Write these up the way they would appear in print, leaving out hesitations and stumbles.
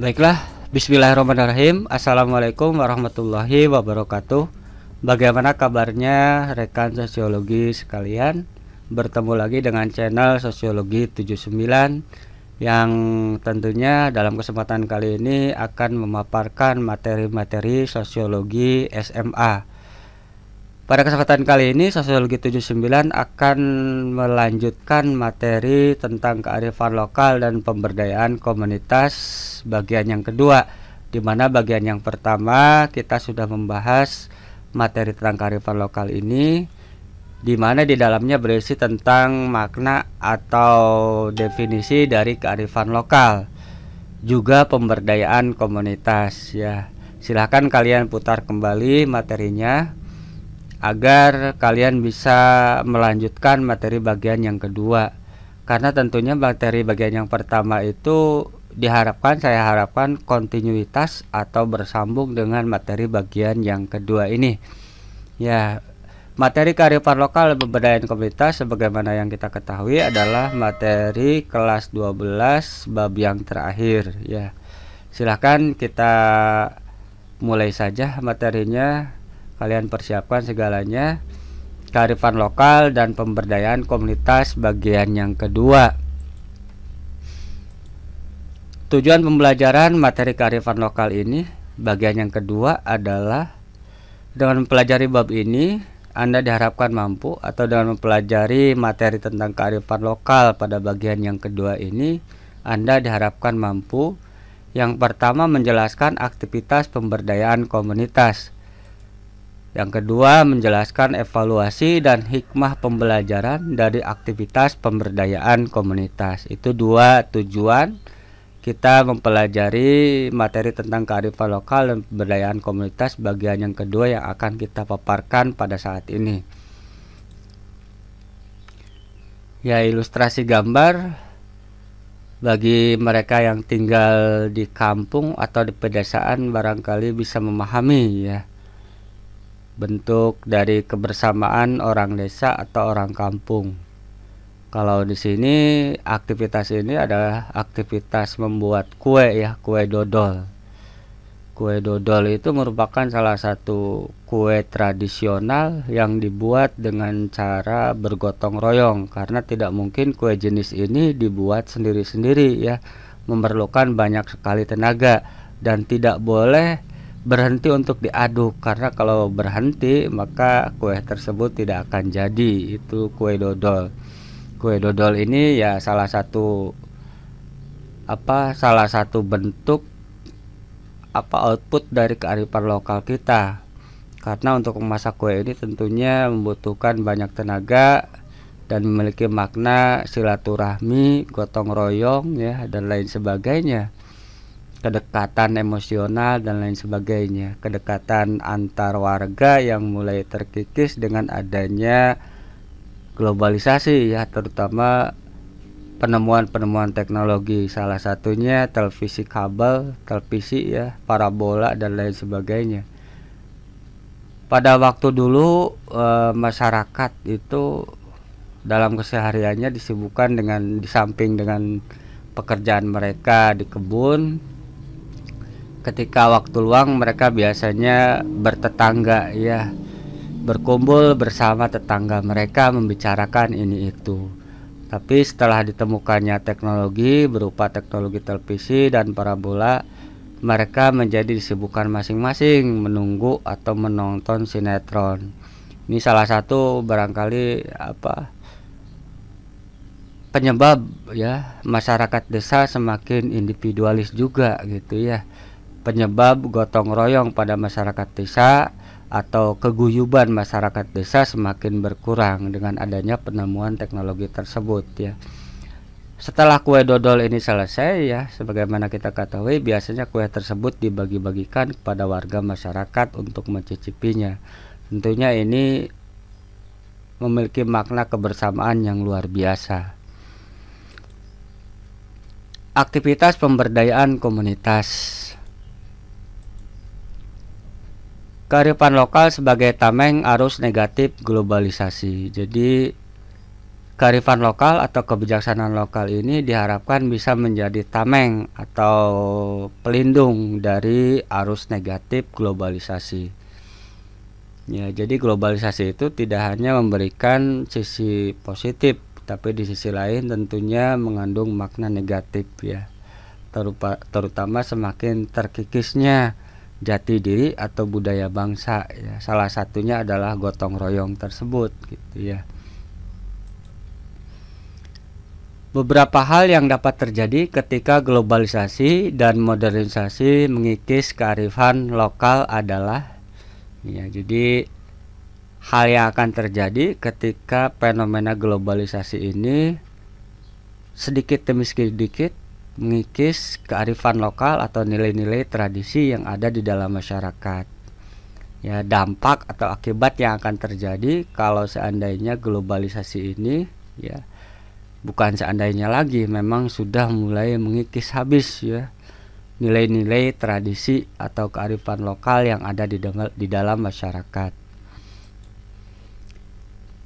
Baiklah, bismillahirrahmanirrahim. Assalamualaikum warahmatullahi wabarakatuh. Bagaimana kabarnya rekan sosiologi sekalian? Bertemu lagi dengan channel Sosiologi 79 yang tentunya dalam kesempatan kali ini akan memaparkan materi-materi sosiologi SMA. Pada kesempatan kali ini Sosiologi 79 akan melanjutkan materi tentang kearifan lokal dan pemberdayaan komunitas bagian yang kedua, di mana bagian yang pertama kita sudah membahas materi tentang kearifan lokal ini, di mana di dalamnya berisi tentang makna atau definisi dari kearifan lokal, juga pemberdayaan komunitas ya. Silahkan kalian putar kembali materinya agar kalian bisa melanjutkan materi bagian yang kedua, karena tentunya materi bagian yang pertama itu saya harapkan kontinuitas atau bersambung dengan materi bagian yang kedua ini ya. Materi kearifan lokal dan pemberdayaan komunitas sebagaimana yang kita ketahui adalah materi kelas 12 bab yang terakhir ya. Silahkan kita mulai saja materinya. Kalian persiapkan segalanya. Kearifan lokal dan pemberdayaan komunitas bagian yang kedua. Tujuan pembelajaran materi kearifan lokal ini bagian yang kedua adalah dengan mempelajari bab ini Anda diharapkan mampu, atau dengan mempelajari materi tentang kearifan lokal pada bagian yang kedua ini Anda diharapkan mampu. Yang pertama, menjelaskan aktivitas pemberdayaan komunitas. Yang kedua, menjelaskan evaluasi dan hikmah pembelajaran dari aktivitas pemberdayaan komunitas. Itu dua tujuan kita mempelajari materi tentang kearifan lokal dan pemberdayaan komunitas bagian yang kedua yang akan kita paparkan pada saat ini. Ya, ilustrasi gambar bagi mereka yang tinggal di kampung atau di pedesaan barangkali bisa memahami ya, bentuk dari kebersamaan orang desa atau orang kampung. Kalau di sini aktivitas ini adalah aktivitas membuat kue ya, kue dodol. Kue dodol itu merupakan salah satu kue tradisional yang dibuat dengan cara bergotong royong, karena tidak mungkin kue jenis ini dibuat sendiri-sendiri ya, memerlukan banyak sekali tenaga dan tidak boleh berhenti untuk diaduk, karena kalau berhenti maka kue tersebut tidak akan jadi. Itu kue dodol. Kue dodol ini ya salah satu bentuk output dari kearifan lokal kita, karena untuk memasak kue ini tentunya membutuhkan banyak tenaga dan memiliki makna silaturahmi, gotong royong ya, dan lain sebagainya, kedekatan emosional dan lain sebagainya, kedekatan antar warga yang mulai terkikis dengan adanya globalisasi ya, terutama penemuan-penemuan teknologi, salah satunya televisi kabel, televisi ya, parabola dan lain sebagainya. Pada waktu dulu masyarakat itu dalam kesehariannya disibukkan dengan, di samping dengan pekerjaan mereka di kebun, ketika waktu luang mereka biasanya bertetangga ya, berkumpul bersama tetangga mereka membicarakan ini itu. Tapi setelah ditemukannya teknologi berupa teknologi televisi dan parabola, mereka menjadi disibukkan masing-masing menunggu atau menonton sinetron. Ini salah satu barangkali penyebab ya masyarakat desa semakin individualis juga gitu ya. Penyebab gotong royong pada masyarakat desa atau keguyuban masyarakat desa semakin berkurang dengan adanya penemuan teknologi tersebut ya. Setelah kue dodol ini selesai ya, sebagaimana kita ketahui biasanya kue tersebut dibagi-bagikan kepada warga masyarakat untuk mencicipinya. Tentunya ini memiliki makna kebersamaan yang luar biasa. Aktivitas pemberdayaan komunitas. Kearifan lokal sebagai tameng arus negatif globalisasi. Jadi Kearifan lokal atau kebijaksanaan lokal ini diharapkan bisa menjadi tameng atau pelindung dari arus negatif globalisasi. Ya, jadi globalisasi itu tidak hanya memberikan sisi positif, tapi di sisi lain tentunya mengandung makna negatif ya. Terutama semakin terkikisnya jati diri atau budaya bangsa ya. Salah satunya adalah gotong royong tersebut gitu ya. Beberapa hal yang dapat terjadi ketika globalisasi dan modernisasi mengikis kearifan lokal adalah ya, jadi hal yang akan terjadi ketika fenomena globalisasi ini sedikit demi sedikit mengikis kearifan lokal atau nilai-nilai tradisi yang ada di dalam masyarakat. Ya, dampak atau akibat yang akan terjadi kalau seandainya globalisasi ini ya, bukan seandainya lagi, memang sudah mulai mengikis habis ya nilai-nilai tradisi atau kearifan lokal yang ada di dalam masyarakat.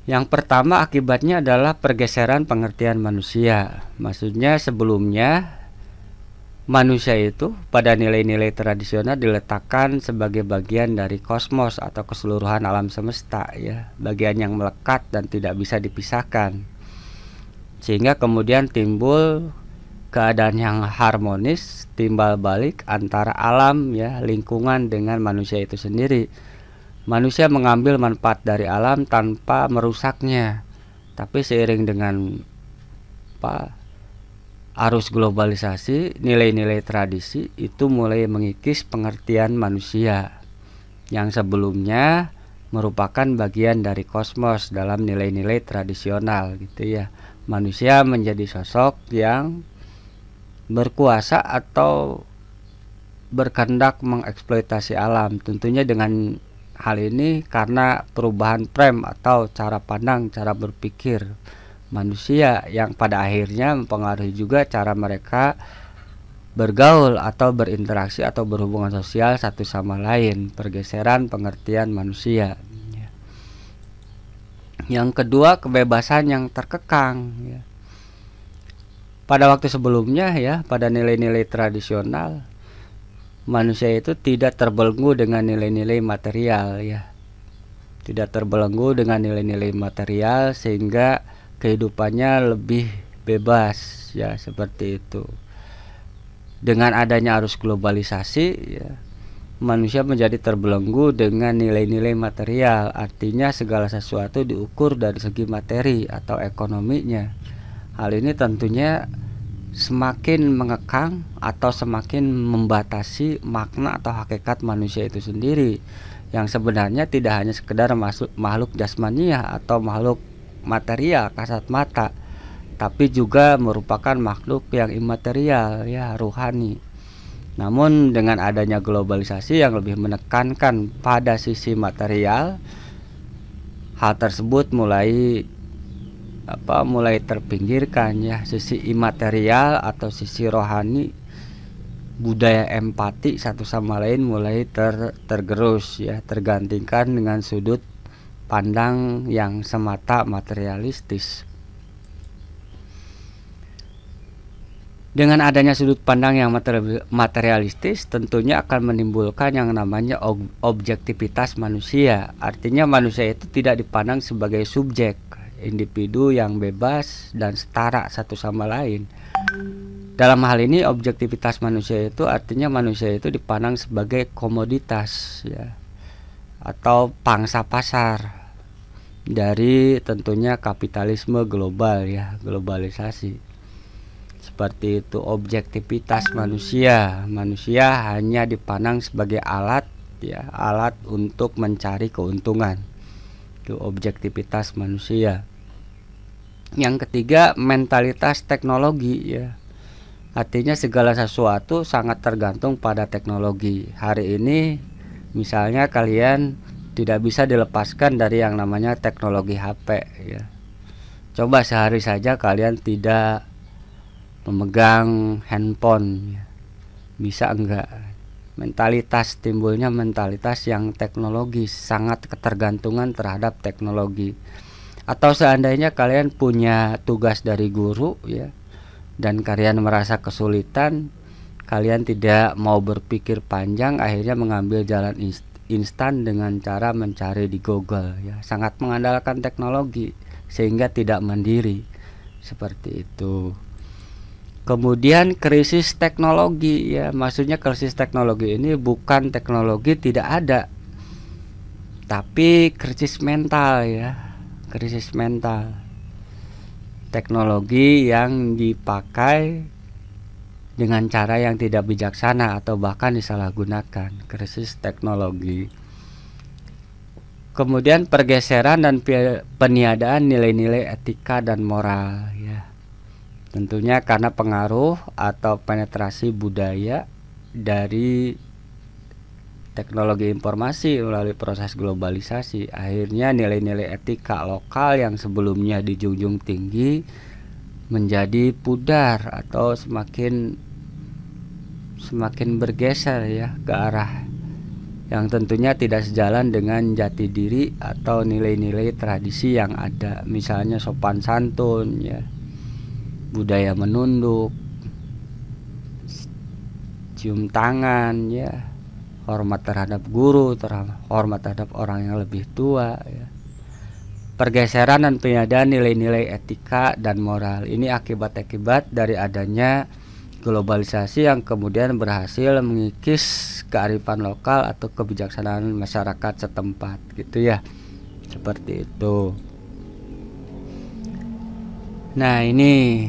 Yang pertama akibatnya adalah pergeseran pengertian manusia. Maksudnya sebelumnya manusia itu pada nilai-nilai tradisional diletakkan sebagai bagian dari kosmos atau keseluruhan alam semesta ya, bagian yang melekat dan tidak bisa dipisahkan. Sehingga kemudian timbul keadaan yang harmonis, timbal balik antara alam ya, lingkungan dengan manusia itu sendiri. Manusia mengambil manfaat dari alam tanpa merusaknya. Tapi seiring dengan arus globalisasi, nilai-nilai tradisi itu mulai mengikis pengertian manusia yang sebelumnya merupakan bagian dari kosmos dalam nilai-nilai tradisional gitu ya. Manusia menjadi sosok yang berkuasa atau berkehendak mengeksploitasi alam. Tentunya dengan hal ini karena perubahan frame atau cara pandang, cara berpikir manusia yang pada akhirnya mempengaruhi juga cara mereka bergaul atau berinteraksi atau berhubungan sosial satu sama lain, pergeseran pengertian manusia. Yang kedua, kebebasan yang terkekang ya. Pada waktu sebelumnya ya, pada nilai-nilai tradisional, manusia itu tidak terbelenggu dengan nilai-nilai material ya. Tidak terbelenggu dengan nilai-nilai material sehingga kehidupannya lebih bebas ya, seperti itu. Dengan adanya arus globalisasi ya, manusia menjadi terbelenggu dengan nilai-nilai material. Artinya segala sesuatu diukur dari segi materi atau ekonominya. Hal ini tentunya semakin mengekang atau semakin membatasi makna atau hakikat manusia itu sendiri, yang sebenarnya tidak hanya sekedar makhluk jasmaniah atau makhluk material kasat mata, tapi juga merupakan makhluk yang imaterial ya, ruhani. Namun dengan adanya globalisasi yang lebih menekankan pada sisi material, hal tersebut mulai terpinggirkan ya. Sisi imaterial atau sisi rohani, budaya empati satu sama lain mulai tergerus ya, tergantikan dengan sudut pandang yang semata materialistis. Dengan adanya sudut pandang yang materialistis, tentunya akan menimbulkan yang namanya objektivitas manusia. Artinya manusia itu tidak dipandang sebagai subjek, individu yang bebas dan setara satu sama lain. Dalam hal ini objektivitas manusia itu artinya manusia itu dipandang sebagai komoditas ya, atau pangsa pasar dari tentunya kapitalisme global ya, globalisasi. Seperti itu objektivitas manusia. Manusia hanya dipandang sebagai alat ya, alat untuk mencari keuntungan. Itu objektivitas manusia. Yang ketiga, mentalitas teknologi ya. Artinya segala sesuatu sangat tergantung pada teknologi. Hari ini misalnya kalian tidak bisa dilepaskan dari yang namanya teknologi HP ya. Coba sehari saja kalian tidak memegang handphone ya. Bisa enggak? Timbulnya mentalitas yang teknologis, sangat ketergantungan terhadap teknologi. Atau seandainya kalian punya tugas dari guru ya, dan kalian merasa kesulitan, kalian tidak mau berpikir panjang, akhirnya mengambil jalan instan dengan cara mencari di Google ya, sangat mengandalkan teknologi sehingga tidak mandiri seperti itu. Kemudian krisis teknologi ya, maksudnya krisis teknologi ini bukan teknologi tidak ada, tapi krisis mental ya, krisis mental. Teknologi yang dipakai dengan cara yang tidak bijaksana atau bahkan disalahgunakan, krisis teknologi. Kemudian pergeseran dan peniadaan nilai-nilai etika dan moral ya. Tentunya karena pengaruh atau penetrasi budaya dari teknologi informasi melalui proses globalisasi, akhirnya nilai-nilai etika lokal yang sebelumnya dijunjung tinggi menjadi pudar atau semakin bergeser ya ke arah yang tentunya tidak sejalan dengan jati diri atau nilai-nilai tradisi yang ada, misalnya sopan santun ya, budaya menunduk, cium tangan ya, hormat terhadap guru, hormat terhadap orang yang lebih tua ya. Pergeseran dan peniadaan nilai-nilai etika dan moral ini akibat-akibat dari adanya globalisasi yang kemudian berhasil mengikis kearifan lokal atau kebijaksanaan masyarakat setempat gitu ya, seperti itu. Nah, ini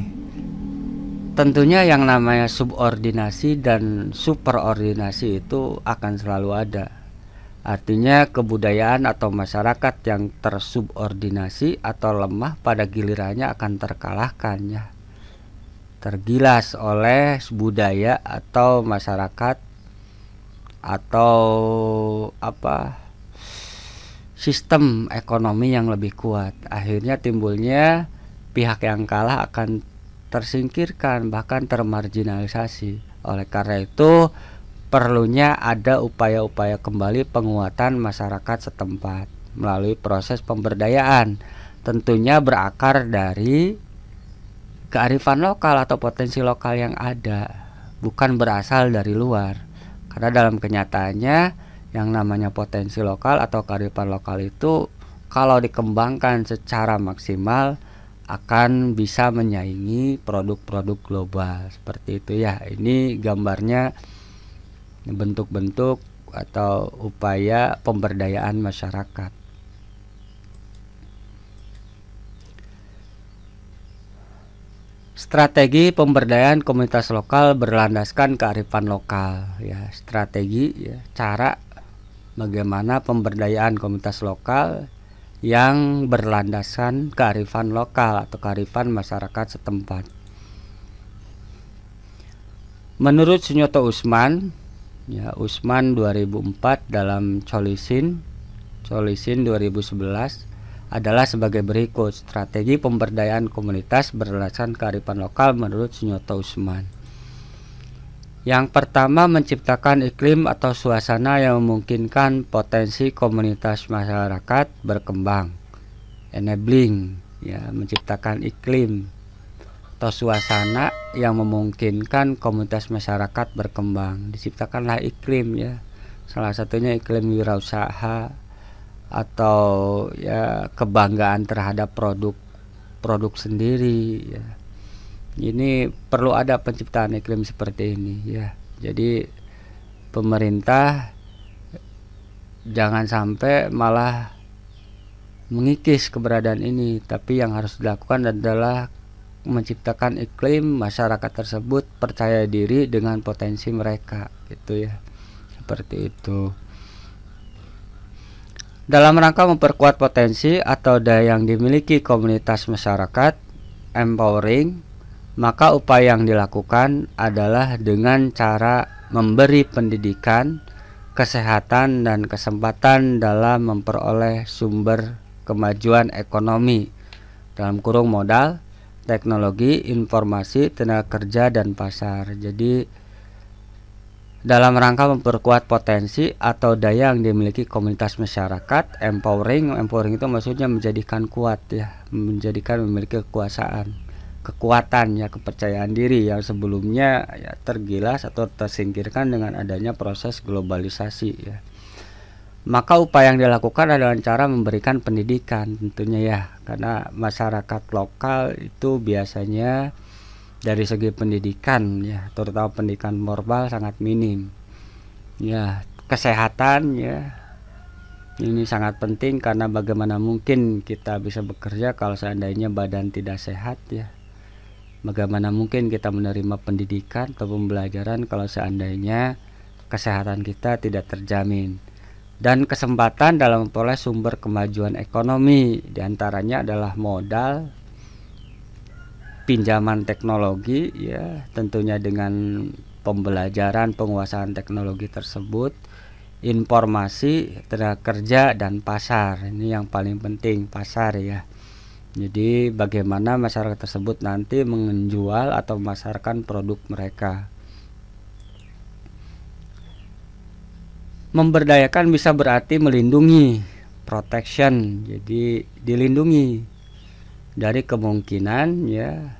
tentunya yang namanya subordinasi dan superordinasi itu akan selalu ada. Artinya kebudayaan atau masyarakat yang tersubordinasi atau lemah pada gilirannya akan terkalahkan ya, tergilas oleh budaya atau masyarakat atau sistem ekonomi yang lebih kuat. Akhirnya timbulnya pihak yang kalah akan tersingkirkan, bahkan termarginalisasi. Oleh karena itu perlunya ada upaya-upaya kembali penguatan masyarakat setempat melalui proses pemberdayaan, tentunya berakar dari kearifan lokal atau potensi lokal yang ada, bukan berasal dari luar. Karena dalam kenyataannya yang namanya potensi lokal atau kearifan lokal itu kalau dikembangkan secara maksimal akan bisa menyaingi produk-produk global seperti itu ya. Ini gambarnya bentuk-bentuk atau upaya pemberdayaan masyarakat. Strategi pemberdayaan komunitas lokal berlandaskan kearifan lokal ya. Strategi ya, cara bagaimana pemberdayaan komunitas lokal yang berlandaskan kearifan lokal atau kearifan masyarakat setempat. Menurut Sunyoto Usman ya, Usman 2004 dalam Cholisin 2011 adalah sebagai berikut. Strategi pemberdayaan komunitas berlandaskan kearifan lokal menurut Sunyoto Usman. Yang pertama, menciptakan iklim atau suasana yang memungkinkan potensi komunitas masyarakat berkembang. Enabling ya, menciptakan iklim atau suasana yang memungkinkan komunitas masyarakat berkembang. Diciptakanlah iklim ya. Salah satunya iklim wirausaha atau ya kebanggaan terhadap produk sendiri ya. Ini perlu ada penciptaan iklim seperti ini ya. Jadi pemerintah jangan sampai malah mengikis keberadaan ini, tapi yang harus dilakukan adalah menciptakan iklim masyarakat tersebut percaya diri dengan potensi mereka gitu ya. Seperti itu. Dalam rangka memperkuat potensi atau daya yang dimiliki komunitas masyarakat, empowering, maka upaya yang dilakukan adalah dengan cara memberi pendidikan, kesehatan, dan kesempatan dalam memperoleh sumber kemajuan ekonomi dalam kurung modal, teknologi, informasi, tenaga kerja, dan pasar. Jadi dalam rangka memperkuat potensi atau daya yang dimiliki komunitas masyarakat. Empowering itu maksudnya menjadikan kuat ya, menjadikan memiliki kekuatan ya, kepercayaan diri yang sebelumnya ya tergilas atau tersingkirkan dengan adanya proses globalisasi ya. Maka upaya yang dilakukan adalah cara memberikan pendidikan tentunya ya, karena masyarakat lokal itu biasanya dari segi pendidikan ya, terutama pendidikan moral sangat minim ya. Kesehatan ya, ini sangat penting, karena bagaimana mungkin kita bisa bekerja kalau seandainya badan tidak sehat ya. Bagaimana mungkin kita menerima pendidikan atau pembelajaran kalau seandainya kesehatan kita tidak terjamin. Dan kesempatan dalam memperoleh sumber kemajuan ekonomi diantaranya adalah modal, pinjaman teknologi ya, tentunya dengan pembelajaran penguasaan teknologi tersebut, informasi, tenaga kerja, dan pasar. Ini yang paling penting, pasar ya. Jadi bagaimana masyarakat tersebut nanti menjual atau memasarkan produk mereka. Memberdayakan bisa berarti melindungi, protection, jadi dilindungi dari kemungkinan ya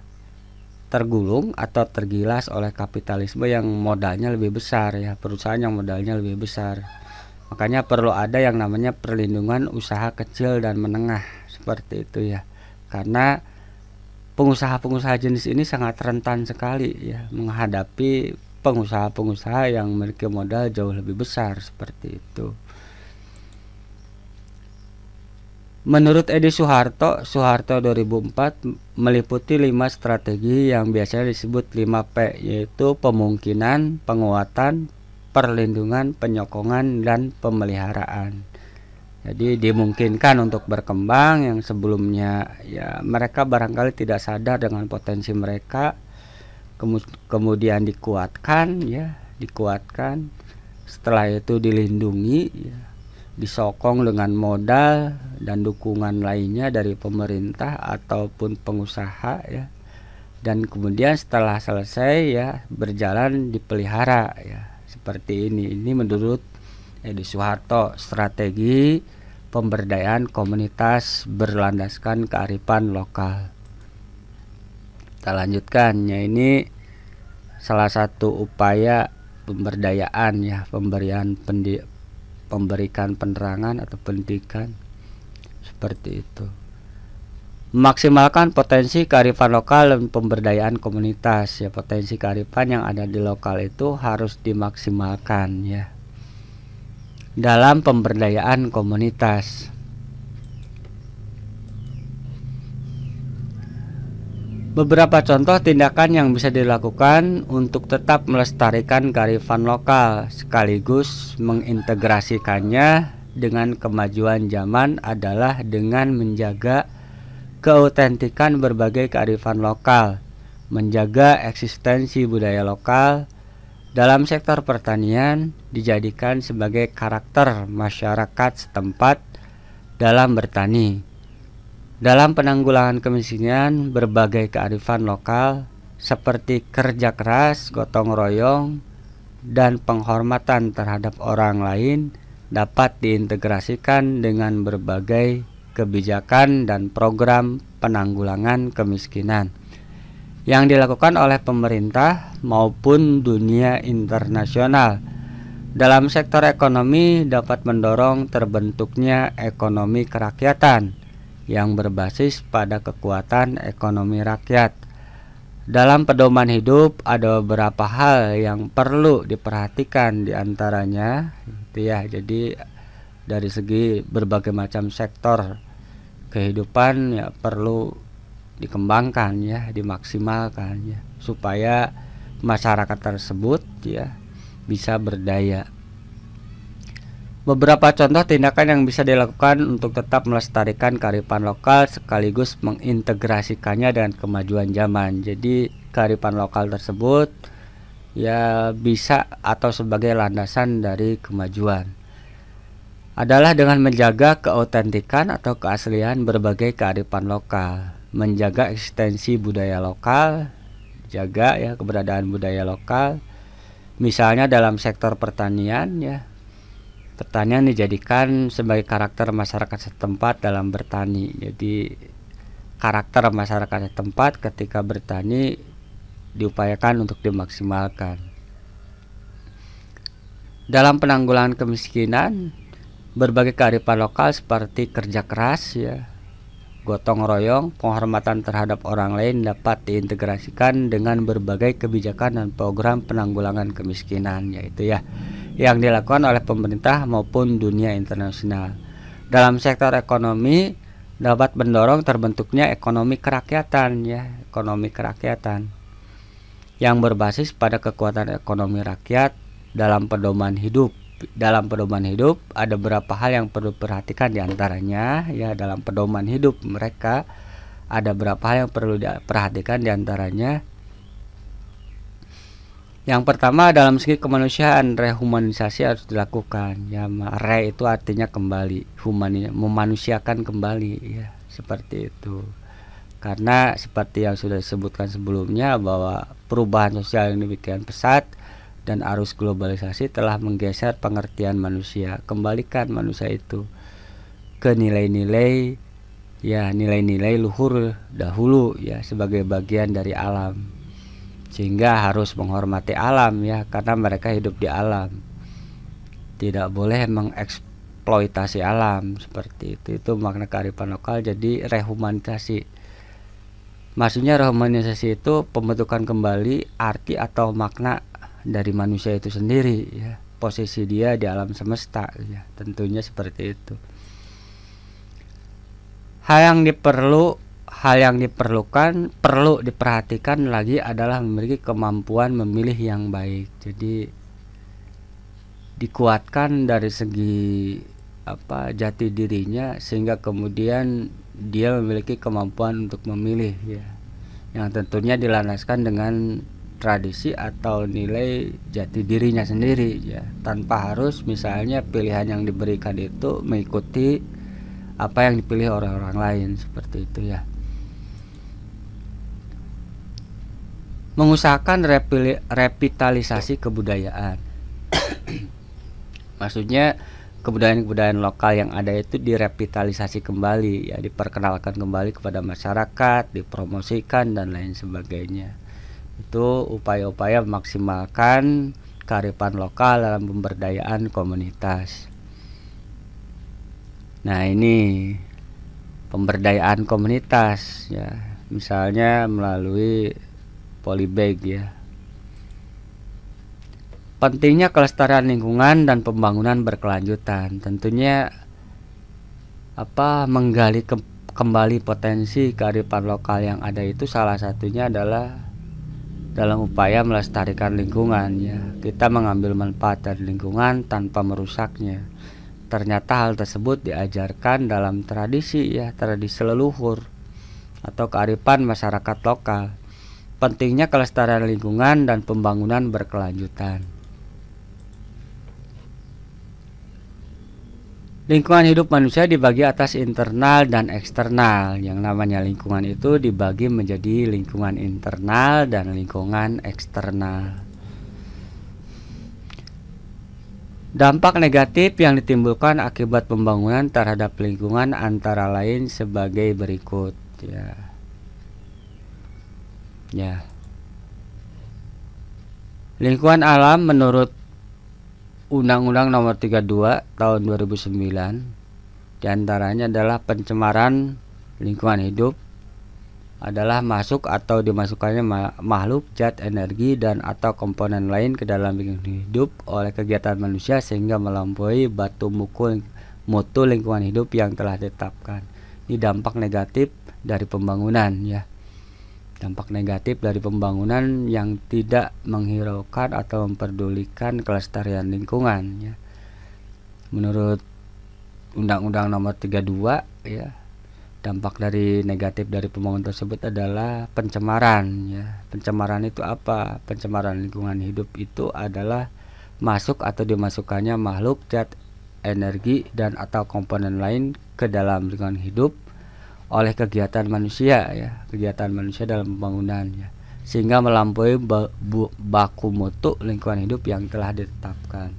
tergulung atau tergilas oleh kapitalisme yang modalnya lebih besar ya, perusahaan yang modalnya lebih besar. Makanya perlu ada yang namanya perlindungan usaha kecil dan menengah, seperti itu ya, karena pengusaha-pengusaha jenis ini sangat rentan sekali ya menghadapi pengusaha-pengusaha yang memiliki modal jauh lebih besar, seperti itu. Menurut Edi Soeharto 2004 meliputi 5 strategi yang biasanya disebut 5P, yaitu pemungkinan, penguatan, perlindungan, penyokongan, dan pemeliharaan. Jadi dimungkinkan untuk berkembang yang sebelumnya ya mereka barangkali tidak sadar dengan potensi mereka, kemudian dikuatkan ya, setelah itu dilindungi ya, disokong dengan modal dan dukungan lainnya dari pemerintah ataupun pengusaha ya, dan kemudian setelah selesai ya berjalan dipelihara ya, seperti ini menurut Edi Soeharto, strategi pemberdayaan komunitas berlandaskan kearifan lokal. Kita lanjutkan ya, ini salah satu upaya pemberdayaan ya, pemberikan penerangan atau pendidikan, seperti itu. Memaksimalkan potensi kearifan lokal dan pemberdayaan komunitas ya, potensi kearifan yang ada di lokal itu harus dimaksimalkan ya dalam pemberdayaan komunitas. Beberapa contoh tindakan yang bisa dilakukan untuk tetap melestarikan kearifan lokal sekaligus mengintegrasikannya dengan kemajuan zaman adalah dengan menjaga keautentikan berbagai kearifan lokal, menjaga eksistensi budaya lokal. Dalam sektor pertanian dijadikan sebagai karakter masyarakat setempat dalam bertani. Dalam penanggulangan kemiskinan, berbagai kearifan lokal seperti kerja keras, gotong royong, dan penghormatan terhadap orang lain dapat diintegrasikan dengan berbagai kebijakan dan program penanggulangan kemiskinan yang dilakukan oleh pemerintah maupun dunia internasional. Dalam sektor ekonomi dapat mendorong terbentuknya ekonomi kerakyatan yang berbasis pada kekuatan ekonomi rakyat. Dalam pedoman hidup ada beberapa hal yang perlu diperhatikan, diantaranya itu ya. Jadi dari segi berbagai macam sektor kehidupan ya perlu dikembangkan ya, dimaksimalkan ya, supaya masyarakat tersebut ya bisa berdaya. Beberapa contoh tindakan yang bisa dilakukan untuk tetap melestarikan kearifan lokal sekaligus mengintegrasikannya dengan kemajuan zaman. Jadi kearifan lokal tersebut ya bisa atau sebagai landasan dari kemajuan adalah dengan menjaga keautentikan atau keaslian berbagai kearifan lokal, menjaga eksistensi budaya lokal, jaga ya keberadaan budaya lokal, Misalnya dalam sektor pertanian ya, pertanian dijadikan sebagai karakter masyarakat setempat dalam bertani. Jadi karakter masyarakat setempat ketika bertani diupayakan untuk dimaksimalkan. Dalam penanggulangan kemiskinan, berbagai kearifan lokal seperti kerja keras ya, gotong royong, penghormatan terhadap orang lain dapat diintegrasikan dengan berbagai kebijakan dan program penanggulangan kemiskinan, yaitu ya yang dilakukan oleh pemerintah maupun dunia internasional. Dalam sektor ekonomi dapat mendorong terbentuknya ekonomi kerakyatan ya, ekonomi kerakyatan yang berbasis pada kekuatan ekonomi rakyat dalam pedoman hidup. Dalam pedoman hidup ada beberapa hal yang perlu diperhatikan, diantaranya ya, dalam pedoman hidup mereka ada beberapa hal yang perlu diperhatikan, diantaranya yang pertama dalam segi kemanusiaan, rehumanisasi harus dilakukan ya. Re itu artinya kembali, memanusiakan kembali ya, seperti itu. Karena seperti yang sudah disebutkan sebelumnya bahwa perubahan sosial yang demikian pesat dan arus globalisasi telah menggeser pengertian manusia. Kembalikan manusia itu ke nilai-nilai ya, nilai-nilai luhur dahulu ya, sebagai bagian dari alam, sehingga harus menghormati alam ya, karena mereka hidup di alam, tidak boleh mengeksploitasi alam, seperti itu makna kearifan lokal. Jadi rehumanisasi, maksudnya rehumanisasi itu pembentukan kembali arti atau makna dari manusia itu sendiri ya, posisi dia di alam semesta ya, tentunya seperti itu. Hal yang diperlukan, perlu diperhatikan lagi adalah memiliki kemampuan memilih yang baik. Jadi dikuatkan dari segi jati dirinya, sehingga kemudian dia memiliki kemampuan untuk memilih ya, yang tentunya dilandaskan dengan tradisi atau nilai jati dirinya sendiri ya, tanpa harus misalnya pilihan yang diberikan itu mengikuti apa yang dipilih orang-orang lain, seperti itu ya. Mengusahakan revitalisasi kebudayaan. Maksudnya kebudayaan-kebudayaan lokal yang ada itu direvitalisasi kembali ya, diperkenalkan kembali kepada masyarakat, dipromosikan dan lain sebagainya. Itu upaya-upaya memaksimalkan kearifan lokal dalam pemberdayaan komunitas. Nah, ini pemberdayaan komunitas ya, misalnya melalui polybag ya. Pentingnya kelestarian lingkungan dan pembangunan berkelanjutan, tentunya menggali kembali potensi kearifan lokal yang ada itu salah satunya adalah dalam upaya melestarikan lingkungan ya. Kita mengambil manfaat dari lingkungan tanpa merusaknya. Ternyata hal tersebut diajarkan dalam tradisi ya, tradisi leluhur atau kearifan masyarakat lokal. Pentingnya kelestarian lingkungan dan pembangunan berkelanjutan. Lingkungan hidup manusia dibagi atas internal dan eksternal. Yang namanya lingkungan itu dibagi menjadi lingkungan internal dan lingkungan eksternal. Dampak negatif yang ditimbulkan akibat pembangunan terhadap lingkungan antara lain sebagai berikut ya. Lingkungan alam menurut Undang-Undang Nomor 32 Tahun 2009 diantaranya adalah pencemaran lingkungan hidup adalah masuk atau dimasukkannya makhluk, zat, energi dan atau komponen lain ke dalam lingkungan hidup oleh kegiatan manusia sehingga melampaui mutu lingkungan hidup yang telah ditetapkan. Ini dampak negatif dari pembangunan ya. Dampak negatif dari pembangunan yang tidak menghiraukan atau memperdulikan kelestarian lingkungan ya. Menurut Undang-Undang Nomor 32 ya, dampak dari negatif dari pembangunan tersebut adalah pencemaran ya. Pencemaran itu apa? Pencemaran lingkungan hidup itu adalah masuk atau dimasukkannya makhluk, zat, energi dan atau komponen lain ke dalam lingkungan hidup oleh kegiatan manusia ya, kegiatan manusia dalam pembangunan ya, sehingga melampaui baku mutu lingkungan hidup yang telah ditetapkan.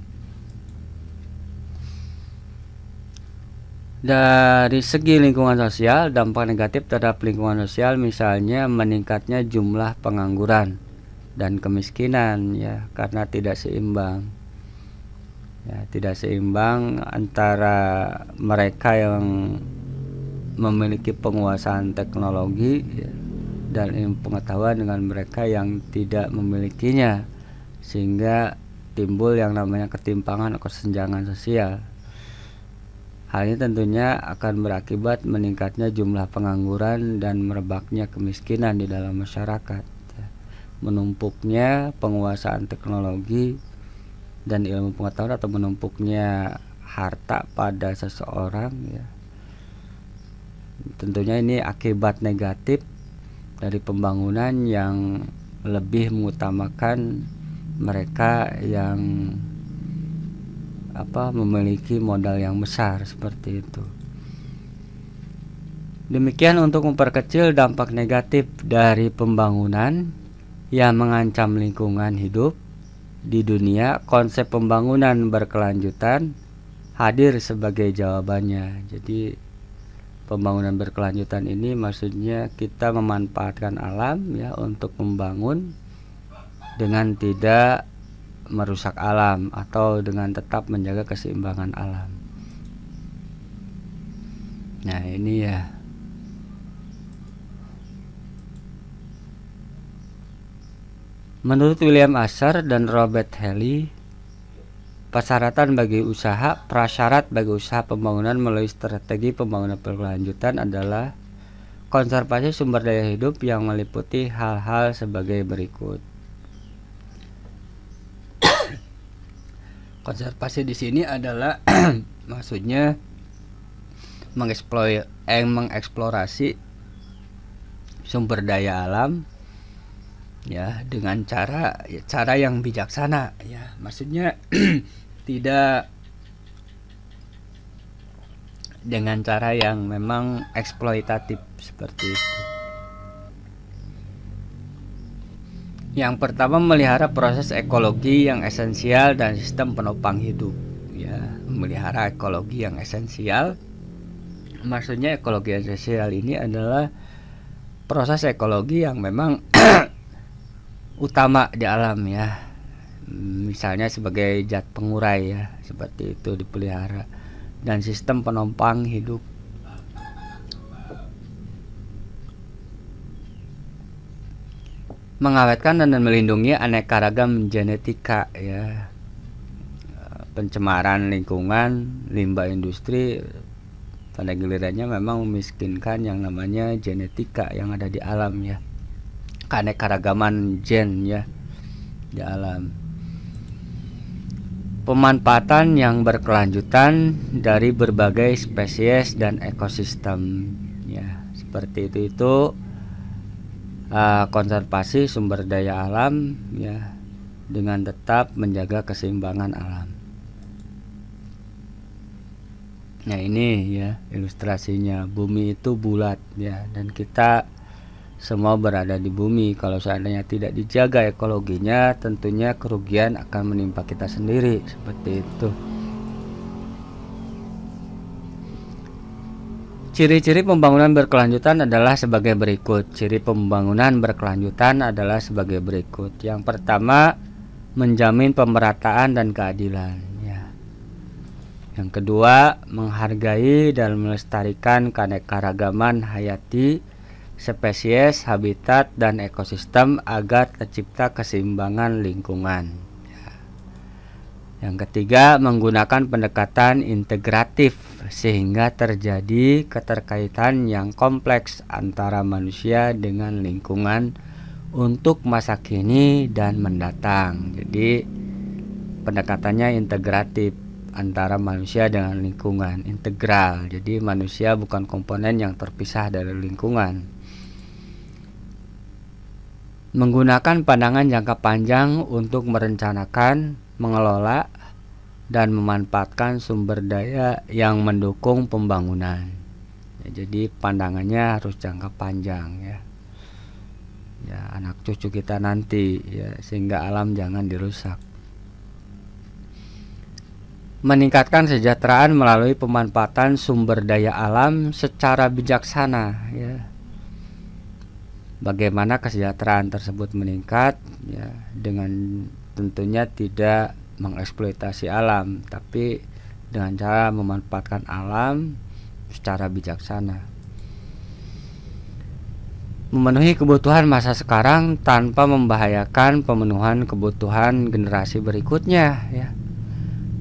Dari segi lingkungan sosial, dampak negatif terhadap lingkungan sosial misalnya meningkatnya jumlah pengangguran dan kemiskinan ya, karena tidak seimbang. Ya, tidak seimbang antara mereka yang memiliki penguasaan teknologi ya, dan ilmu pengetahuan dengan mereka yang tidak memilikinya, sehingga timbul yang namanya ketimpangan atau kesenjangan sosial. Hal ini tentunya akan berakibat meningkatnya jumlah pengangguran dan merebaknya kemiskinan di dalam masyarakat, menumpuknya penguasaan teknologi dan ilmu pengetahuan atau menumpuknya harta pada seseorang ya. Tentunya ini akibat negatif dari pembangunan yang lebih mengutamakan mereka yang memiliki modal yang besar seperti itu. Demikian untuk memperkecil dampak negatif dari pembangunan yang mengancam lingkungan hidup di dunia, konsep pembangunan berkelanjutan hadir sebagai jawabannya. Jadi pembangunan berkelanjutan ini maksudnya kita memanfaatkan alam ya untuk membangun dengan tidak merusak alam atau dengan tetap menjaga keseimbangan alam. Nah, ini ya. Menurut William Asher dan Robert Haley, prasyarat bagi usaha pembangunan melalui strategi pembangunan berkelanjutan adalah konservasi sumber daya hidup yang meliputi hal-hal sebagai berikut. Konservasi di sini adalah maksudnya mengeksplorasi sumber daya alam ya dengan cara yang bijaksana ya. Maksudnya tidak dengan cara yang memang eksploitatif seperti itu. Yang pertama, melihara proses ekologi yang esensial dan sistem penopang hidup ya. Memelihara ekologi yang esensial, maksudnya ekologi esensial ini adalah proses ekologi yang memang utama di alam ya. Misalnya sebagai zat pengurai ya, seperti itu dipelihara, dan sistem penopang hidup. Mengawetkan dan melindungi aneka ragam genetika ya. Pencemaran lingkungan, limbah industri pada gilirannya memang memiskinkan yang namanya genetika yang ada di alam ya. Keanekaragaman gen ya di alam. Pemanfaatan yang berkelanjutan dari berbagai spesies dan ekosistem ya, seperti itu konservasi sumber daya alam ya, dengan tetap menjaga keseimbangan alam. Nah, ini ya ilustrasinya. Bumi itu bulat ya, dan kita semua berada di bumi. Kalau seandainya tidak dijaga ekologinya, tentunya kerugian akan menimpa kita sendiri, seperti itu. Ciri-ciri pembangunan berkelanjutan adalah sebagai berikut. Ciri pembangunan berkelanjutan adalah sebagai berikut. Yang pertama, menjamin pemerataan dan keadilan ya. Yang kedua, menghargai dan melestarikan keanekaragaman hayati, spesies, habitat, dan ekosistem agar tercipta keseimbangan lingkungan. Yang ketiga, menggunakan pendekatan integratif sehingga terjadi keterkaitan yang kompleks antara manusia dengan lingkungan untuk masa kini dan mendatang. Jadi pendekatannya integratif antara manusia dengan lingkungan, integral. Jadi manusia bukan komponen yang terpisah dari lingkungan. Menggunakan pandangan jangka panjang untuk merencanakan, mengelola, dan memanfaatkan sumber daya yang mendukung pembangunan ya, jadi pandangannya harus jangka panjang ya. ya anak cucu kita nanti ya, sehingga alam jangan dirusak. Meningkatkan kesejahteraan melalui pemanfaatan sumber daya alam secara bijaksana ya. Bagaimana kesejahteraan tersebut meningkat ya, dengan tentunya tidak mengeksploitasi alam, tapi dengan cara memanfaatkan alam secara bijaksana. Memenuhi kebutuhan masa sekarang tanpa membahayakan pemenuhan kebutuhan generasi berikutnya ya.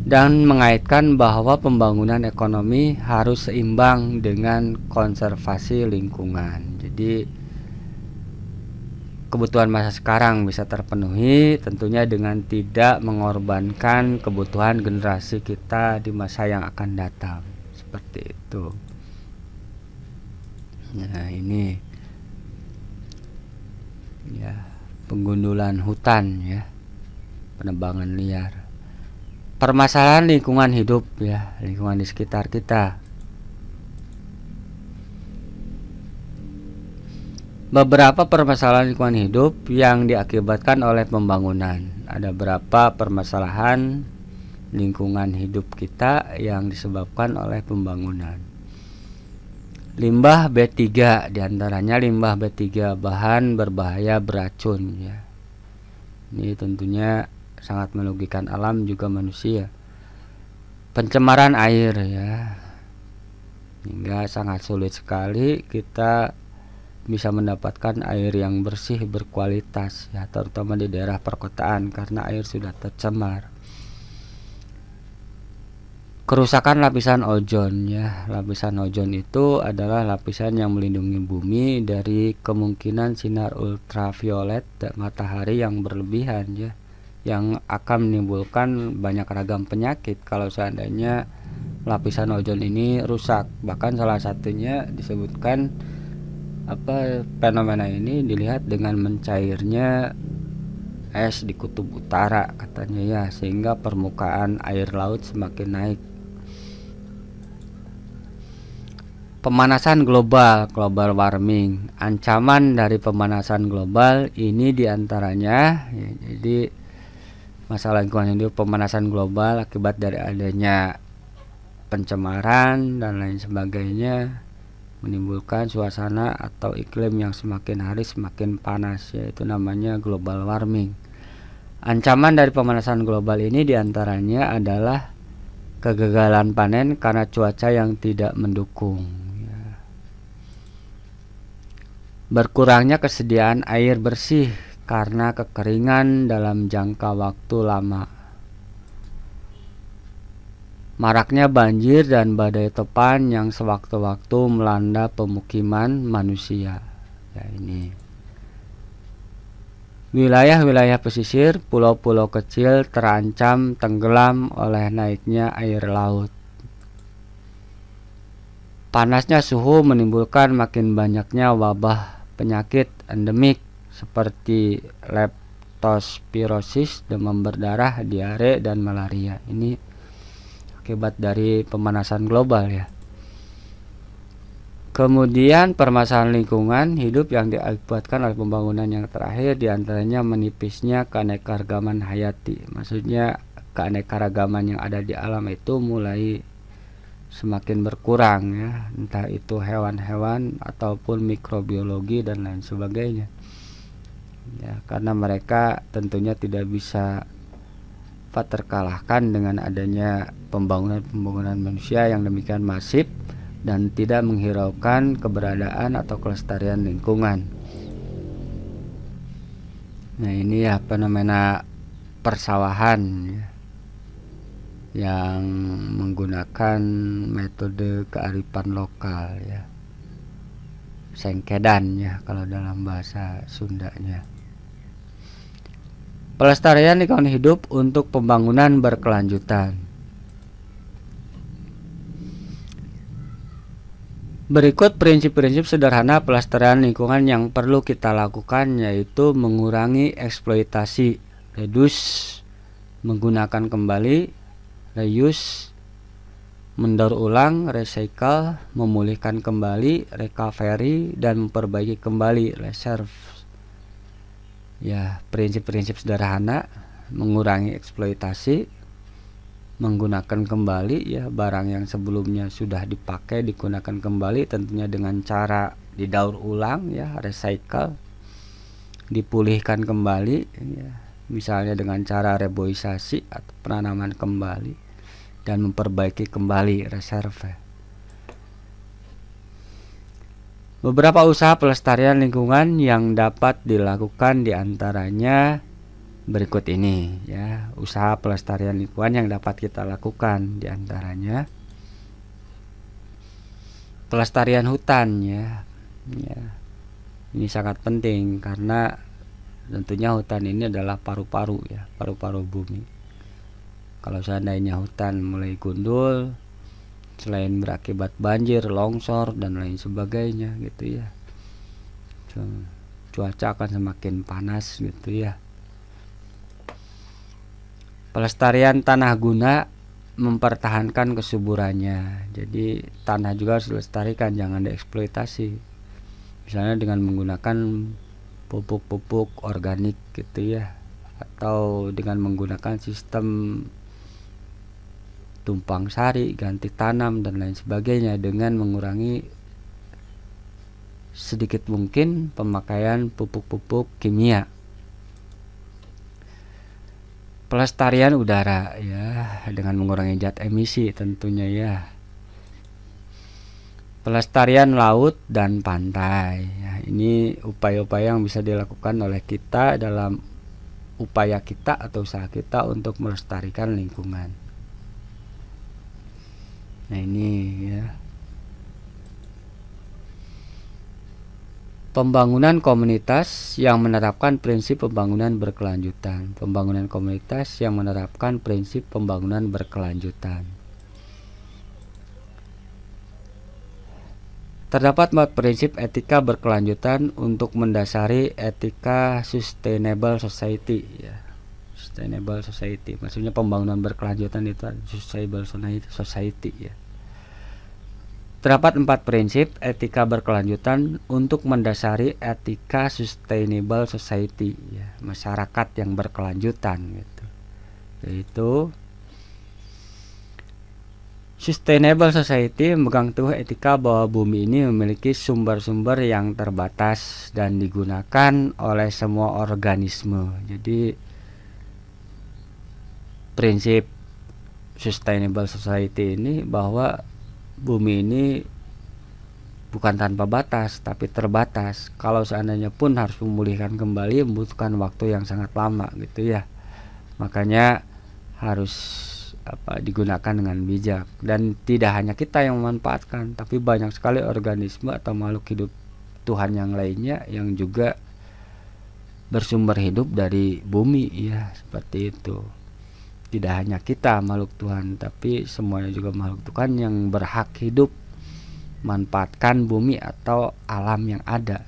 Dan mengaitkan bahwa pembangunan ekonomi harus seimbang dengan konservasi lingkungan. Jadi kebutuhan masa sekarang bisa terpenuhi tentunya dengan tidak mengorbankan kebutuhan generasi kita di masa yang akan datang, seperti itu. Nah, ini ya, penggundulan hutan ya, penebangan liar, permasalahan lingkungan hidup ya, lingkungan di sekitar kita. Beberapa permasalahan lingkungan hidup yang diakibatkan oleh pembangunan. Ada berapa permasalahan lingkungan hidup kita yang disebabkan oleh pembangunan. Limbah B3, diantaranya limbah B3, bahan berbahaya beracun ya. Ini tentunya sangat merugikan alam juga manusia. Pencemaran air ya, hingga sangat sulit sekali kita bisa mendapatkan air yang bersih berkualitas ya, terutama di daerah perkotaan karena air sudah tercemar. Kerusakan lapisan ozon ya, lapisan ozon itu adalah lapisan yang melindungi bumi dari kemungkinan sinar ultraviolet matahari yang berlebihan ya, yang akan menimbulkan banyak ragam penyakit kalau seandainya lapisan ozon ini rusak. Bahkan salah satunya disebutkan fenomena ini dilihat dengan mencairnya es di kutub utara katanya ya, sehingga permukaan air laut semakin naik. Pemanasan global, global warming, ancaman dari pemanasan global ini diantaranya ya, jadi masalah lingkungan hidup, pemanasan global akibat dari adanya pencemaran dan lain sebagainya menimbulkan suasana atau iklim yang semakin hari semakin panas, yaitu namanya global warming. Ancaman dari pemanasan global ini diantaranya adalah kegagalan panen karena cuaca yang tidak mendukung ya. Berkurangnya kesediaan air bersih karena kekeringan dalam jangka waktu lama. Maraknya banjir dan badai topan yang sewaktu-waktu melanda pemukiman manusia. Ya, ini wilayah-wilayah pesisir, pulau-pulau kecil terancam tenggelam oleh naiknya air laut. Panasnya suhu menimbulkan makin banyaknya wabah penyakit endemik seperti leptospirosis, demam berdarah, diare, dan malaria. Ini akibat dari pemanasan global ya. Kemudian permasalahan lingkungan hidup yang diakibatkan oleh pembangunan yang terakhir diantaranya menipisnya keanekaragaman hayati. Maksudnya keanekaragaman yang ada di alam itu mulai semakin berkurang ya, entah itu hewan-hewan ataupun mikrobiologi dan lain sebagainya ya, karena mereka tentunya tidak bisa terkalahkan dengan adanya pembangunan manusia yang demikian masif dan tidak menghiraukan keberadaan atau kelestarian lingkungan. Nah, ini ya fenomena persawahan ya, yang menggunakan metode kearifan lokal ya, sengkedan ya kalau dalam bahasa Sundanya. Pelestarian lingkungan hidup untuk pembangunan berkelanjutan. Berikut prinsip-prinsip sederhana pelestarian lingkungan yang perlu kita lakukan, yaitu mengurangi eksploitasi, reduce, menggunakan kembali, reuse, mendaur ulang, recycle, memulihkan kembali, recovery, dan memperbaiki kembali, reserve. Ya, prinsip-prinsip sederhana, mengurangi eksploitasi, menggunakan kembali ya barang yang sebelumnya sudah dipakai digunakan kembali, tentunya dengan cara didaur ulang ya, recycle, dipulihkan kembali ya, misalnya dengan cara reboisasi atau penanaman kembali, dan memperbaiki kembali reserve. Beberapa usaha pelestarian lingkungan yang dapat dilakukan diantaranya berikut ini ya. Usaha pelestarian lingkungan yang dapat kita lakukan diantaranya pelestarian hutan ya. Ini sangat penting karena tentunya hutan ini adalah paru-paru ya, paru-paru bumi. Kalau seandainya hutan mulai gundul, selain berakibat banjir, longsor dan lain sebagainya gitu ya, cuaca akan semakin panas gitu ya. Pelestarian tanah guna mempertahankan kesuburannya. Jadi tanah juga harus dilestarikan, jangan dieksploitasi. Misalnya dengan menggunakan pupuk-pupuk organik gitu ya, atau dengan menggunakan sistem tumpang sari, ganti tanam dan lain sebagainya, dengan mengurangi sedikit mungkin pemakaian pupuk-pupuk kimia. Pelestarian udara ya, dengan mengurangi zat emisi tentunya ya. Pelestarian laut dan pantai ya, ini upaya-upaya yang bisa dilakukan oleh kita dalam upaya kita atau usaha kita untuk melestarikan lingkungan. Nah ini ya, pembangunan komunitas yang menerapkan prinsip pembangunan berkelanjutan. Pembangunan komunitas yang menerapkan prinsip pembangunan berkelanjutan. Terdapat 4 prinsip etika berkelanjutan untuk mendasari etika sustainable society ya. Sustainable society, maksudnya pembangunan berkelanjutan itu sustainable society ya. Terdapat 4 prinsip etika berkelanjutan untuk mendasari etika sustainable society ya, masyarakat yang berkelanjutan gitu. Yaitu sustainable society memegang teguh etika bahwa bumi ini memiliki sumber-sumber yang terbatas dan digunakan oleh semua organisme. Jadi prinsip sustainable society ini bahwa bumi ini bukan tanpa batas tapi terbatas. Kalau seandainya pun harus memulihkan kembali membutuhkan waktu yang sangat lama gitu ya. Makanya harus digunakan dengan bijak, dan tidak hanya kita yang memanfaatkan, tapi banyak sekali organisme atau makhluk hidup Tuhan yang lainnya yang juga bersumber hidup dari bumi ya, seperti itu. Tidak hanya kita makhluk Tuhan, tapi semuanya juga makhluk Tuhan yang berhak hidup manfaatkan bumi atau alam yang ada.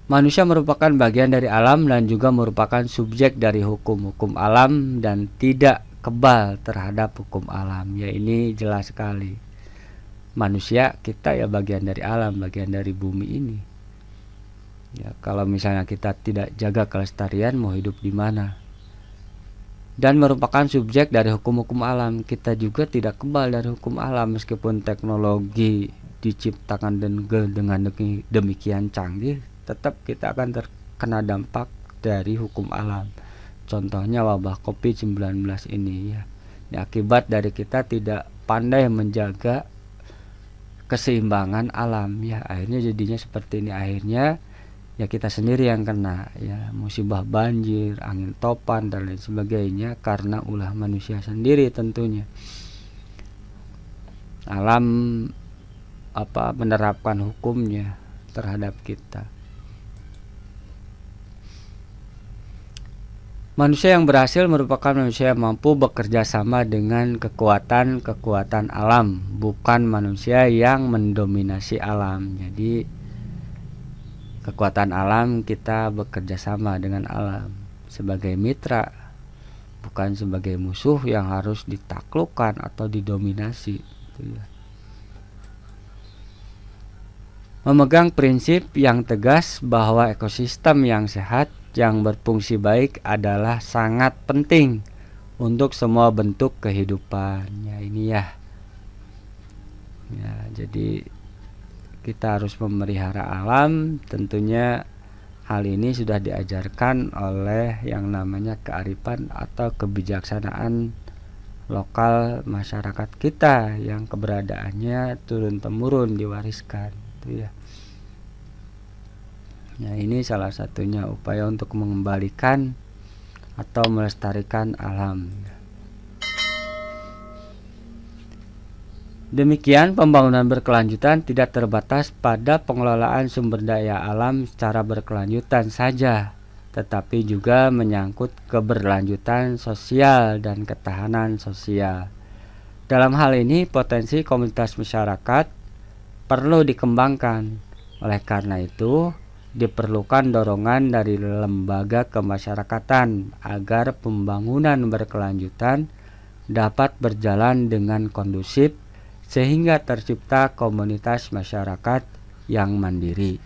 Manusia merupakan bagian dari alam dan juga merupakan subjek dari hukum-hukum alam dan tidak kebal terhadap hukum alam. Ya ini jelas sekali. Manusia kita ya bagian dari alam, bagian dari bumi ini. Ya, kalau misalnya kita tidak jaga kelestarian, mau hidup di mana? Dan merupakan subjek dari hukum-hukum alam. Kita juga tidak kebal dari hukum alam, meskipun teknologi diciptakan dengan demikian canggih, tetap kita akan terkena dampak dari hukum alam. Contohnya wabah COVID-19 ini ya. Ini akibat dari kita tidak pandai menjaga keseimbangan alam ya. Akhirnya jadinya seperti ini. Akhirnya ya kita sendiri yang kena ya, musibah banjir, angin topan dan lain sebagainya karena ulah manusia sendiri tentunya. Alam menerapkan hukumnya terhadap kita. Manusia yang berhasil merupakan manusia yang mampu bekerja sama dengan kekuatan-kekuatan alam, bukan manusia yang mendominasi alam. Jadi kekuatan alam, kita bekerja sama dengan alam sebagai mitra, bukan sebagai musuh yang harus ditaklukkan atau didominasi gitu ya. Memegang prinsip yang tegas bahwa ekosistem yang sehat yang berfungsi baik adalah sangat penting untuk semua bentuk kehidupan. Ya ini ya. Ya, jadi kita harus memelihara alam. Tentunya hal ini sudah diajarkan oleh yang namanya kearifan atau kebijaksanaan lokal masyarakat kita yang keberadaannya turun temurun diwariskan itu ya. Nah, ini salah satunya upaya untuk mengembalikan atau melestarikan alam. Demikian, pembangunan berkelanjutan tidak terbatas pada pengelolaan sumber daya alam secara berkelanjutan saja, tetapi juga menyangkut keberlanjutan sosial dan ketahanan sosial. Dalam hal ini, potensi komunitas masyarakat perlu dikembangkan. Oleh karena itu, diperlukan dorongan dari lembaga kemasyarakatan agar pembangunan berkelanjutan dapat berjalan dengan kondusif sehingga tercipta komunitas masyarakat yang mandiri.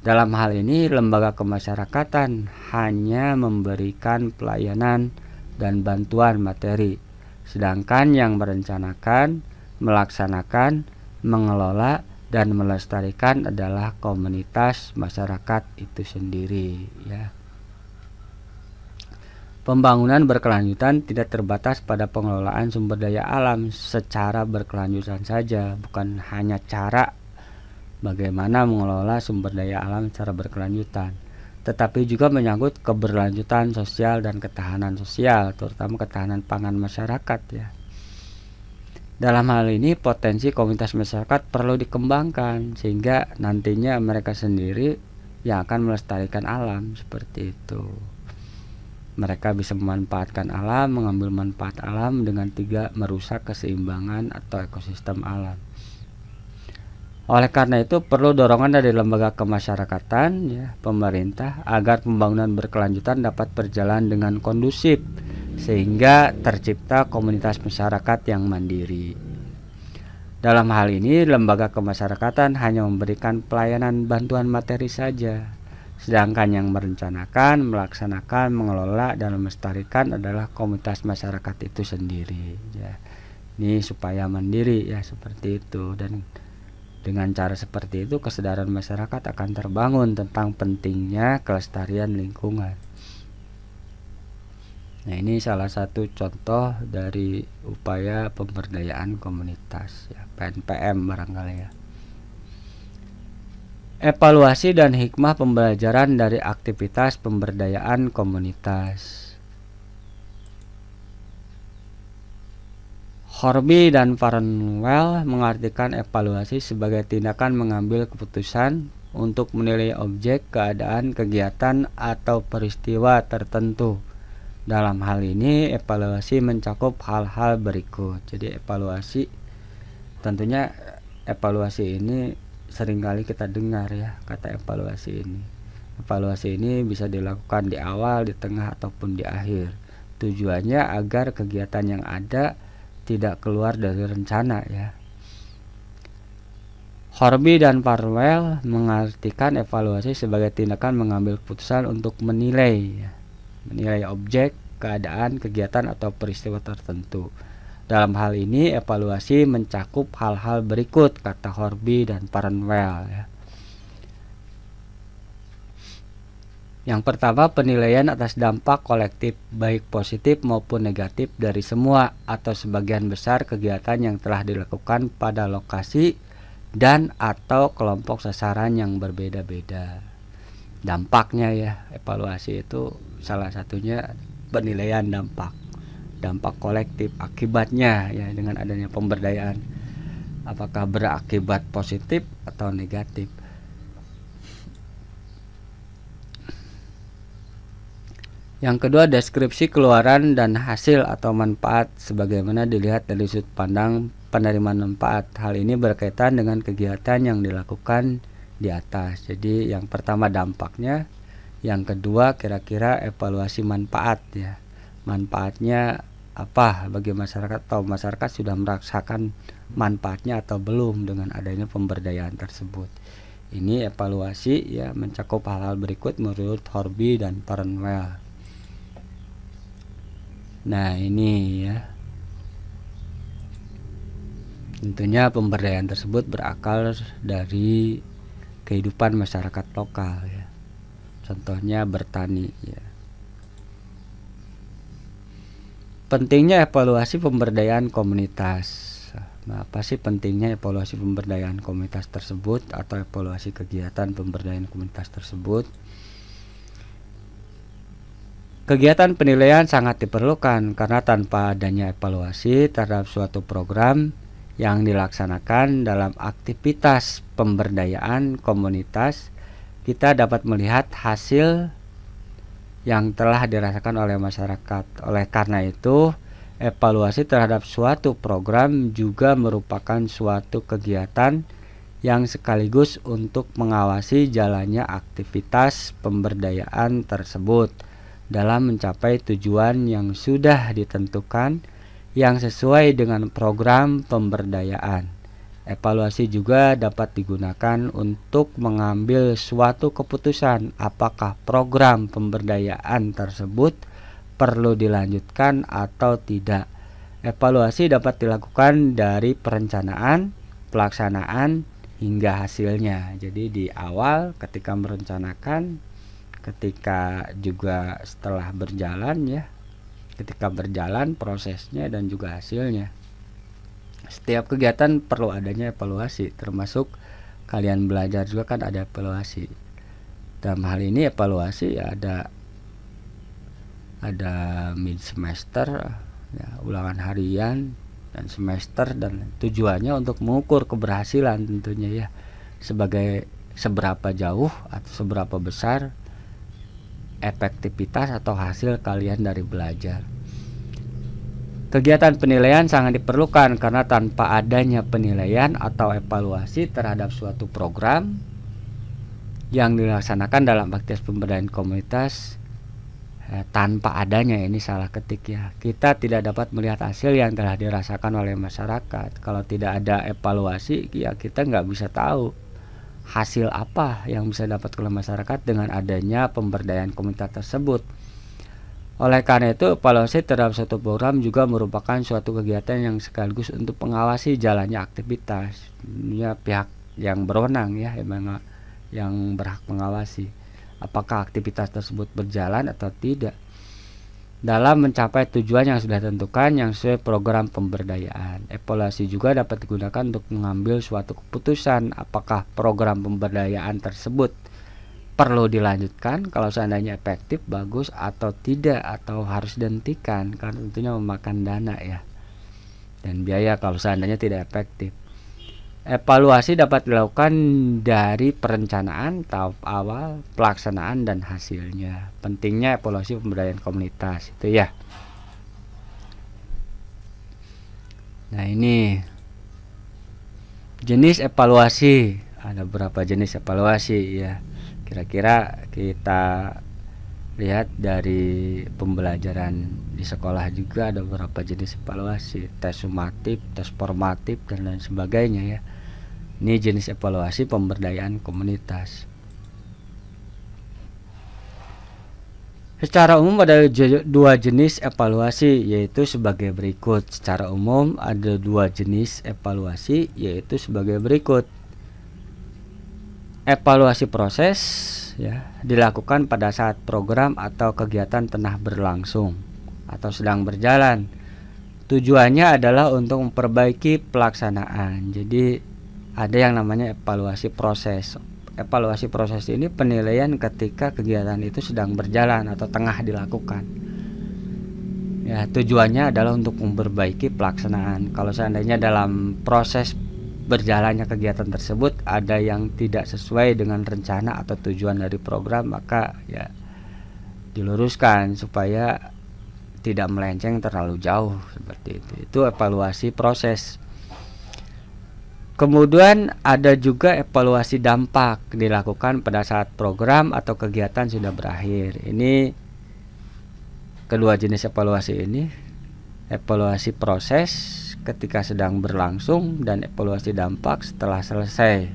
Dalam hal ini, lembaga kemasyarakatan hanya memberikan pelayanan dan bantuan materi, sedangkan yang merencanakan, melaksanakan, mengelola, dan melestarikan adalah komunitas masyarakat itu sendiri ya. Pembangunan berkelanjutan tidak terbatas pada pengelolaan sumber daya alam secara berkelanjutan saja, bukan hanya cara bagaimana mengelola sumber daya alam secara berkelanjutan, tetapi juga menyangkut keberlanjutan sosial dan ketahanan sosial, terutama ketahanan pangan masyarakat ya. Dalam hal ini, potensi komunitas masyarakat perlu dikembangkan sehingga nantinya mereka sendiri yang akan melestarikan alam seperti itu. Mereka bisa memanfaatkan alam, mengambil manfaat alam dengan tidak merusak keseimbangan atau ekosistem alam. Oleh karena itu, perlu dorongan dari lembaga kemasyarakatan, ya, pemerintah, agar pembangunan berkelanjutan dapat berjalan dengan kondusif, sehingga tercipta komunitas masyarakat yang mandiri. Dalam hal ini, lembaga kemasyarakatan hanya memberikan pelayanan bantuan materi saja, sedangkan yang merencanakan, melaksanakan, mengelola, dan melestarikan adalah komunitas masyarakat itu sendiri ya. Ini supaya mandiri ya, seperti itu. Dan dengan cara seperti itu, kesadaran masyarakat akan terbangun tentang pentingnya kelestarian lingkungan. Nah, ini salah satu contoh dari upaya pemberdayaan komunitas ya, PNPM barangkali ya. Evaluasi dan hikmah pembelajaran dari aktivitas pemberdayaan komunitas. Horby dan Farnwell mengartikan evaluasi sebagai tindakan mengambil keputusan untuk menilai objek, keadaan, kegiatan, atau peristiwa tertentu. Dalam hal ini, evaluasi mencakup hal-hal berikut. Jadi evaluasi, tentunya evaluasi ini seringkali kita dengar ya, kata evaluasi ini. Evaluasi ini bisa dilakukan di awal, di tengah, ataupun di akhir. Tujuannya agar kegiatan yang ada tidak keluar dari rencana ya. Horby dan Farnwell mengartikan evaluasi sebagai tindakan mengambil keputusan untuk menilai objek, keadaan, kegiatan, atau peristiwa tertentu. Dalam hal ini, evaluasi mencakup hal-hal berikut, kata Horby dan Farnwell ya. Yang pertama, penilaian atas dampak kolektif, baik positif maupun negatif dari semua atau sebagian besar kegiatan yang telah dilakukan pada lokasi dan atau kelompok sasaran yang berbeda-beda. Dampaknya ya, evaluasi itu salah satunya penilaian dampak kolektif, akibatnya ya dengan adanya pemberdayaan, apakah berakibat positif atau negatif. Yang kedua, deskripsi keluaran dan hasil atau manfaat sebagaimana dilihat dari sudut pandang penerimaan manfaat. Hal ini berkaitan dengan kegiatan yang dilakukan di atas. Jadi yang pertama dampaknya, yang kedua kira-kira evaluasi manfaat ya. Manfaatnya apa bagi masyarakat, atau masyarakat sudah merasakan manfaatnya atau belum dengan adanya pemberdayaan tersebut. Ini evaluasi ya mencakup hal-hal berikut menurut Horby dan Farnwell. Nah, ini ya. Tentunya pemberdayaan tersebut berakar dari kehidupan masyarakat lokal ya. Contohnya bertani ya. Pentingnya evaluasi pemberdayaan komunitas. Nah, apa sih pentingnya evaluasi pemberdayaan komunitas tersebut atau evaluasi kegiatan pemberdayaan komunitas tersebut? Kegiatan penilaian sangat diperlukan karena tanpa adanya evaluasi terhadap suatu program yang dilaksanakan dalam aktivitas pemberdayaan komunitas, kita dapat melihat hasil yang telah dirasakan oleh masyarakat. Oleh karena itu, evaluasi terhadap suatu program juga merupakan suatu kegiatan yang sekaligus untuk mengawasi jalannya aktivitas pemberdayaan tersebut dalam mencapai tujuan yang sudah ditentukan yang sesuai dengan program pemberdayaan. Evaluasi juga dapat digunakan untuk mengambil suatu keputusan apakah program pemberdayaan tersebut perlu dilanjutkan atau tidak. Evaluasi dapat dilakukan dari perencanaan, pelaksanaan, hingga hasilnya. Jadi di awal ketika merencanakan, ketika juga setelah berjalan ya, ketika berjalan prosesnya dan juga hasilnya. Setiap kegiatan perlu adanya evaluasi, termasuk kalian belajar juga kan ada evaluasi. Dalam hal ini evaluasi ya ada mid semester ya, ulangan harian dan semester, dan tujuannya untuk mengukur keberhasilan tentunya ya, sebagai seberapa jauh atau seberapa besar efektivitas atau hasil kalian dari belajar. Kegiatan penilaian sangat diperlukan karena tanpa adanya penilaian atau evaluasi terhadap suatu program yang dilaksanakan dalam aktivitas pemberdayaan komunitas, tanpa adanya, ini salah ketik ya, kita tidak dapat melihat hasil yang telah dirasakan oleh masyarakat. Kalau tidak ada evaluasi ya kita nggak bisa tahu hasil apa yang bisa dapat oleh masyarakat dengan adanya pemberdayaan komunitas tersebut. Oleh karena itu, evaluasi terhadap suatu program juga merupakan suatu kegiatan yang sekaligus untuk mengawasi jalannya aktivitas. Ya, pihak yang berwenang ya, yang berhak mengawasi apakah aktivitas tersebut berjalan atau tidak dalam mencapai tujuan yang sudah ditentukan yang sesuai program pemberdayaan. Evaluasi juga dapat digunakan untuk mengambil suatu keputusan apakah program pemberdayaan tersebut perlu dilanjutkan kalau seandainya efektif, bagus, atau tidak, atau harus dihentikan karena tentunya memakan dana ya dan biaya kalau seandainya tidak efektif. Evaluasi dapat dilakukan dari perencanaan, tahap awal, pelaksanaan, dan hasilnya. Pentingnya evaluasi pemberdayaan komunitas itu ya. Nah, ini jenis evaluasi. Ada berapa jenis evaluasi ya? Kira-kira kita lihat dari pembelajaran di sekolah juga ada beberapa jenis evaluasi, tes sumatif, tes formatif, dan lain sebagainya ya. Ini jenis evaluasi pemberdayaan komunitas. Secara umum ada dua jenis evaluasi, yaitu sebagai berikut. Secara umum ada dua jenis evaluasi, yaitu sebagai berikut. Evaluasi proses ya, dilakukan pada saat program atau kegiatan tengah berlangsung atau sedang berjalan. Tujuannya adalah untuk memperbaiki pelaksanaan. Jadi ada yang namanya evaluasi proses. Evaluasi proses ini penilaian ketika kegiatan itu sedang berjalan atau tengah dilakukan. Ya, tujuannya adalah untuk memperbaiki pelaksanaan. Kalau seandainya dalam proses berjalannya kegiatan tersebut ada yang tidak sesuai dengan rencana atau tujuan dari program, maka ya diluruskan supaya tidak melenceng terlalu jauh seperti itu. Itu evaluasi proses. Kemudian ada juga evaluasi dampak, dilakukan pada saat program atau kegiatan sudah berakhir. Ini kedua jenis evaluasi ini, evaluasi proses ketika sedang berlangsung dan evaluasi dampak setelah selesai.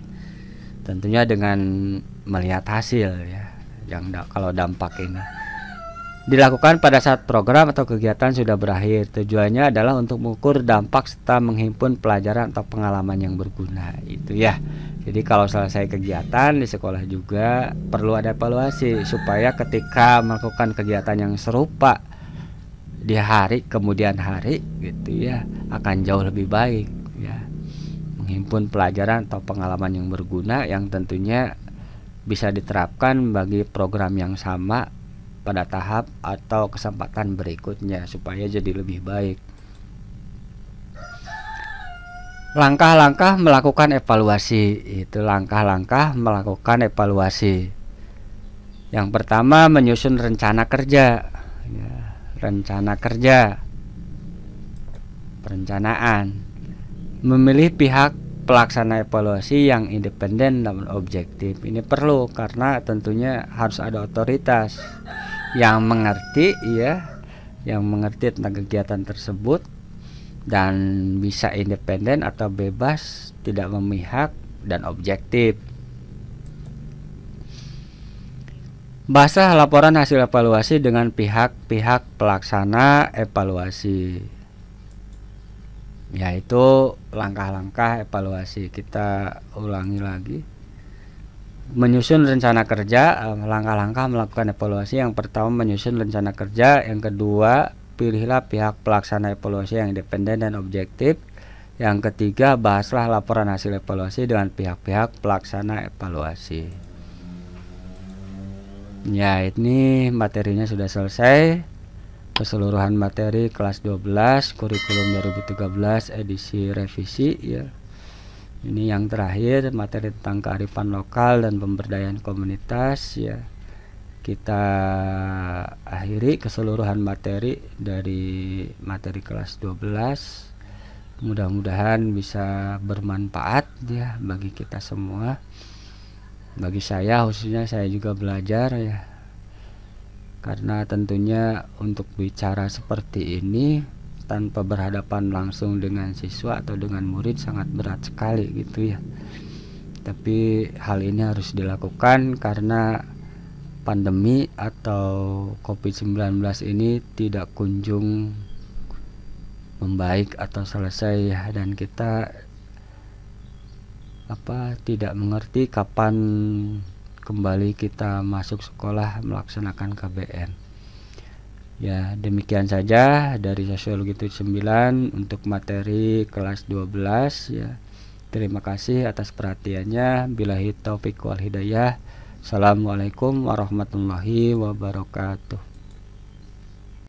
tentunya dengan melihat hasil ya. Kalau dampak ini dilakukan pada saat program atau kegiatan sudah berakhir, tujuannya adalah untuk mengukur dampak serta menghimpun pelajaran atau pengalaman yang berguna. Itu ya. Jadi kalau selesai kegiatan di sekolah juga perlu ada evaluasi supaya ketika melakukan kegiatan yang serupa di hari kemudian hari gitu ya, akan jauh lebih baik ya. Menghimpun pelajaran atau pengalaman yang berguna yang tentunya bisa diterapkan bagi program yang sama pada tahap atau kesempatan berikutnya supaya jadi lebih baik. Langkah-langkah melakukan evaluasi, itu langkah-langkah melakukan evaluasi. Yang pertama, menyusun rencana kerja ya, rencana kerja, perencanaan, memilih pihak pelaksana evaluasi yang independen dan objektif. Ini perlu karena tentunya harus ada otoritas yang mengerti ya, yang mengerti tentang kegiatan tersebut dan bisa independen atau bebas, tidak memihak dan objektif. Bahasa laporan hasil evaluasi dengan pihak-pihak pelaksana evaluasi, yaitu langkah-langkah evaluasi. Kita ulangi lagi. Menyusun rencana kerja, langkah-langkah melakukan evaluasi. Yang pertama, menyusun rencana kerja. Yang kedua, pilihlah pihak pelaksana evaluasi yang independen dan objektif. Yang ketiga, bahaslah laporan hasil evaluasi dengan pihak-pihak pelaksana evaluasi. Ya, ini materinya sudah selesai. Keseluruhan materi kelas 12 kurikulum 2013 edisi revisi ya. Ini yang terakhir, materi tentang kearifan lokal dan pemberdayaan komunitas ya. Kita akhiri keseluruhan materi dari materi kelas 12. Mudah-mudahan bisa bermanfaat ya bagi kita semua. Bagi saya khususnya, saya juga belajar ya. Karena tentunya untuk bicara seperti ini tanpa berhadapan langsung dengan siswa atau dengan murid sangat berat sekali gitu ya. Tapi hal ini harus dilakukan karena pandemi atau COVID-19 ini tidak kunjung membaik atau selesai ya, dan kita tidak mengerti kapan kembali kita masuk sekolah melaksanakan KBM. Ya, demikian saja dari Sosiologi 9 untuk materi kelas 12 ya. Terima kasih atas perhatiannya. Billahi taufiq wal hidayah. Assalamualaikum warahmatullahi wabarakatuh.